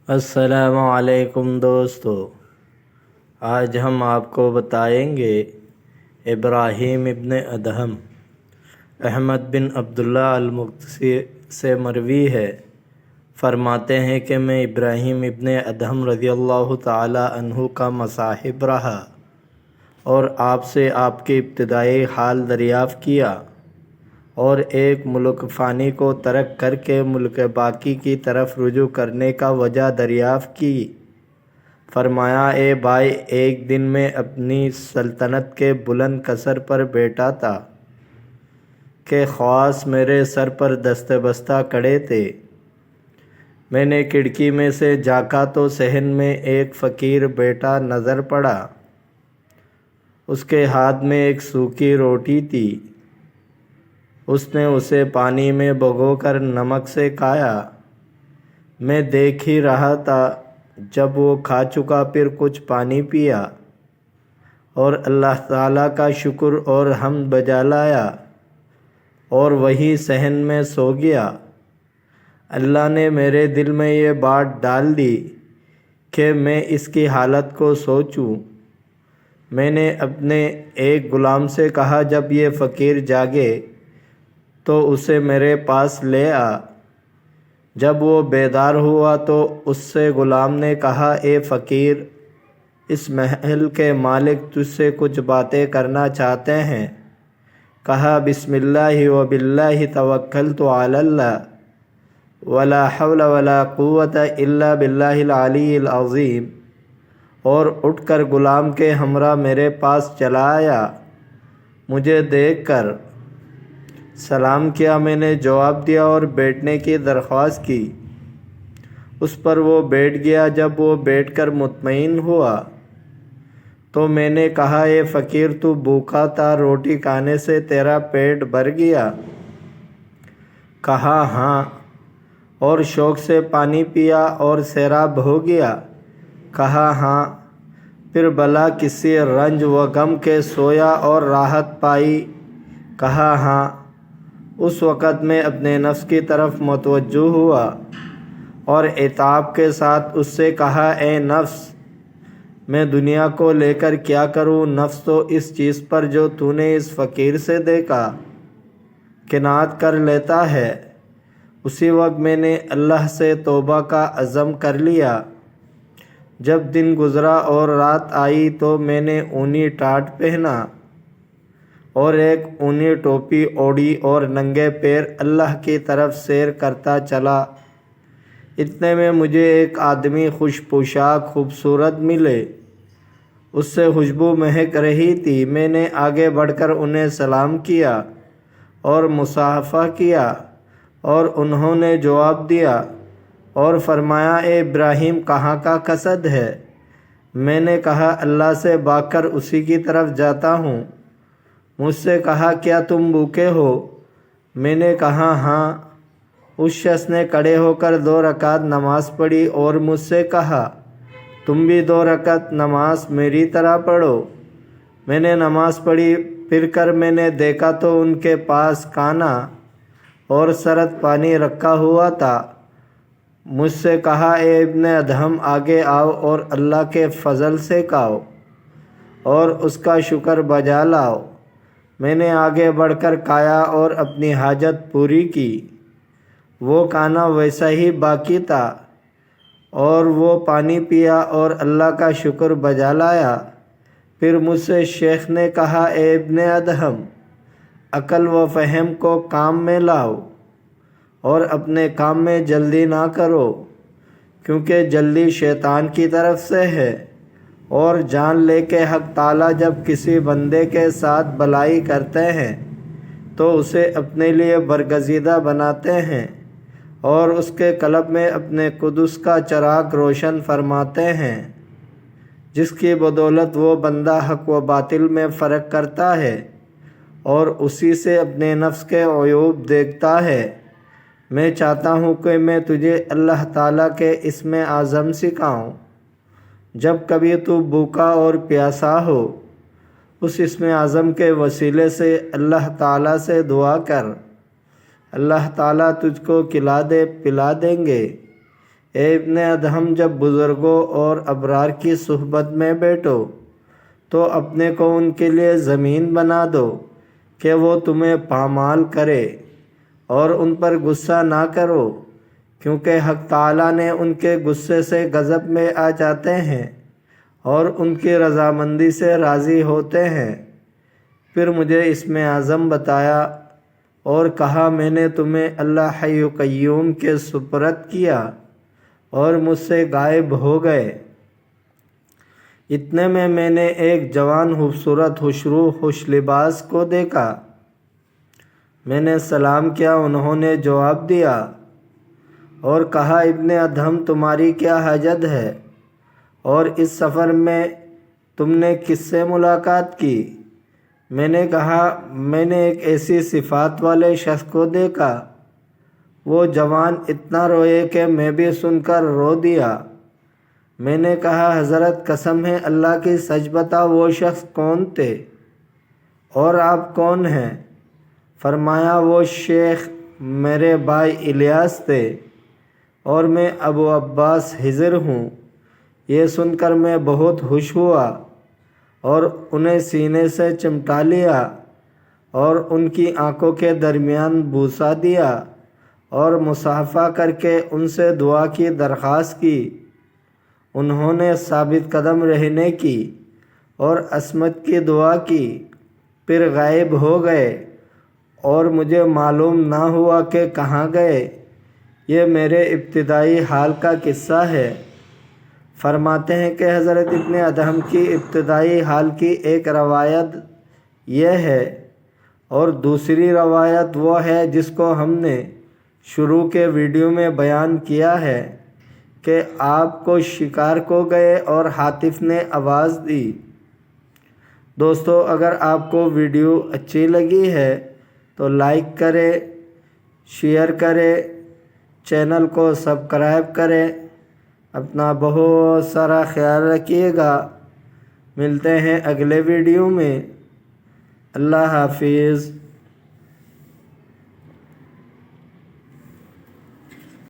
السلام علیکم دوستو، آج ہم آپ کو بتائیں گے ابراہیم ابن ادہم احمد بن عبداللہ المقدسی سے مروی ہے۔ فرماتے ہیں کہ میں ابراہیم ابن ادہم رضی اللہ تعالی عنہ کا مصاحب رہا اور آپ سے آپ کی ابتدائی حال دریافت کیا اور ایک ملک فانی کو ترک کر کے ملک باقی کی طرف رجوع کرنے کا وجہ دریافت کی۔ فرمایا، اے بھائی، ایک دن میں اپنی سلطنت کے بلند قصر پر بیٹھا تھا کہ خواص میرے سر پر دست بستہ کھڑے تھے۔ میں نے کھڑکی میں سے جھانکا تو صحن میں ایک فقیر بیٹھا نظر پڑا۔ اس کے ہاتھ میں ایک سوکھی روٹی تھی۔ اس نے اسے پانی میں بھگو کر نمک سے کھایا۔ میں دیکھ ہی رہا تھا۔ جب وہ کھا چکا پھر کچھ پانی پیا اور اللہ تعالیٰ کا شکر اور حمد بجا لایا اور وہی صحن میں سو گیا۔ اللہ نے میرے دل میں یہ بات ڈال دی کہ میں اس کی حالت کو سوچوں۔ میں نے اپنے ایک غلام سے کہا، جب یہ فقیر جاگے تو اسے میرے پاس لے آ۔ جب وہ بیدار ہوا تو اس سے غلام نے کہا، اے فقیر، اس محل کے مالک تجھ سے کچھ باتیں کرنا چاہتے ہیں۔ کہا، بسم اللہ و باللہ توکلت علی اللہ ولا حول ولا قوت الا باللہ العلی العظیم، اور اٹھ کر غلام کے ہمراہ میرے پاس چلا آیا۔ مجھے دیکھ کر سلام کیا۔ میں نے جواب دیا اور بیٹھنے کی درخواست کی۔ اس پر وہ بیٹھ گیا۔ جب وہ بیٹھ کر مطمئن ہوا تو میں نے کہا، اے فقیر، تو بھوکا تھا، روٹی کھانے سے تیرا پیٹ بھر گیا؟ کہا، ہاں۔ اور شوق سے پانی پیا اور سیراب ہو گیا؟ کہا، ہاں۔ پھر بھلا کسی رنج و غم کے سویا اور راحت پائی؟ کہا، ہاں۔ اس وقت میں اپنے نفس کی طرف متوجہ ہوا اور عتاب کے ساتھ اس سے کہا، اے نفس، میں دنیا کو لے کر کیا کروں؟ نفس تو اس چیز پر جو تو نے اس فقیر سے دیکھا قناعت کر لیتا ہے۔ اسی وقت میں نے اللہ سے توبہ کا عزم کر لیا۔ جب دن گزرا اور رات آئی تو میں نے اونی ٹاٹ پہنا اور ایک اونی ٹوپی اوڑھی اور ننگے پیر اللہ کی طرف سیر کرتا چلا۔ اتنے میں مجھے ایک آدمی خوش پوشاک خوبصورت ملے۔ اس سے خوشبو مہک رہی تھی۔ میں نے آگے بڑھ کر انہیں سلام کیا اور مصافحہ کیا اور انہوں نے جواب دیا اور فرمایا، اے ابراہیم، کہاں کا قصد ہے؟ میں نے کہا، اللہ سے بھاگ کر اسی کی طرف جاتا ہوں۔ مجھ سے کہا، کیا تم بھوکے ہو؟ میں نے کہا، ہاں۔ اس شخص نے کھڑے ہو کر 2 رکعت نماز پڑھی اور مجھ سے کہا، تم بھی 2 رکعت نماز میری طرح پڑھو۔ میں نے نماز پڑھی۔ پھر کر میں نے دیکھا تو ان کے پاس کانا اور سرد پانی رکھا ہوا تھا۔ مجھ سے کہا، اے ابن ادہم، آگے آؤ اور اللہ کے فضل سے کھاؤ اور اس کا شکر بجا لاؤ۔ میں نے آگے بڑھ کر کھایا اور اپنی حاجت پوری کی۔ وہ کھانا ویسا ہی باقی تھا اور وہ پانی پیا اور اللہ کا شکر بجا لایا۔ پھر مجھ سے شیخ نے کہا، اے ابن ادہم، عقل و فہم کو کام میں لاؤ اور اپنے کام میں جلدی نہ کرو، کیونکہ جلدی شیطان کی طرف سے ہے، اور جان لے کہ حق تعالیٰ جب کسی بندے کے ساتھ بھلائی کرتے ہیں تو اسے اپنے لیے برگزیدہ بناتے ہیں اور اس کے قلب میں اپنے قدس کا چراغ روشن فرماتے ہیں، جس کی بدولت وہ بندہ حق و باطل میں فرق کرتا ہے اور اسی سے اپنے نفس کے عیوب دیکھتا ہے۔ میں چاہتا ہوں کہ میں تجھے اللہ تعالیٰ کے اسم اعظم سکھاؤں۔ جب کبھی تو بھوکا اور پیاسا ہو، اس اسم اعظم کے وسیلے سے اللہ تعالیٰ سے دعا کر۔ اللہ تعالیٰ تجھ کو کھلا دے پلا دیں گے۔ اے ابن ادہم جب بزرگوں اور ابرار کی صحبت میں بیٹھو تو اپنے کو ان کے لیے زمین بنا دو کہ وہ تمہیں پامال کرے اور ان پر غصہ نہ کرو، کیونکہ حق تعالیٰ نے ان کے غصے سے غضب میں آ جاتے ہیں اور ان کی رضامندی سے راضی ہوتے ہیں۔ پھر مجھے اسم اعظم بتایا اور کہا میں نے تمہیں اللہ حی قیوم کے سپرد کیا اور مجھ سے غائب ہو گئے۔ اتنے میں نے ایک جوان خوبصورت خوشرو خوش لباس کو دیکھا۔ میں نے سلام کیا، انہوں نے جواب دیا اور کہا ابن ادہم تمہاری کیا حاجت ہے اور اس سفر میں تم نے کس سے ملاقات کی؟ میں نے کہا میں نے ایک ایسی صفات والے شخص کو دیکھا۔ وہ جوان اتنا روئے کہ میں بھی سن کر رو دیا۔ میں نے کہا حضرت قسم ہے اللہ کی سچ بتا وہ شخص کون تھے اور آپ کون ہیں؟ فرمایا وہ شیخ میرے بھائی الیاس تھے اور میں ابو عباس خضر ہوں۔ یہ سن کر میں بہت خوش ہوا اور انہیں سینے سے چمٹا لیا اور ان کی آنکھوں کے درمیان بوسہ دیا اور مصافحہ کر کے ان سے دعا کی درخواست کی۔ انہوں نے ثابت قدم رہنے کی اور عصمت کی دعا کی، پھر غائب ہو گئے اور مجھے معلوم نہ ہوا کہ کہاں گئے۔ یہ میرے ابتدائی حال کا قصہ ہے۔ فرماتے ہیں کہ حضرت ابن ادہم کی ابتدائی حال کی ایک روایت یہ ہے اور دوسری روایت وہ ہے جس کو ہم نے شروع کے ویڈیو میں بیان کیا ہے کہ آپ کو شکار کو گئے اور ہاتف نے آواز دی۔ دوستو اگر آپ کو ویڈیو اچھی لگی ہے تو لائک کرے، شیئر کرے، چینل کو سبسکرائب کرے۔ اپنا بہت سارا خیال رکھیے گا۔ ملتے ہیں اگلے ویڈیو میں۔ اللہ حافظ۔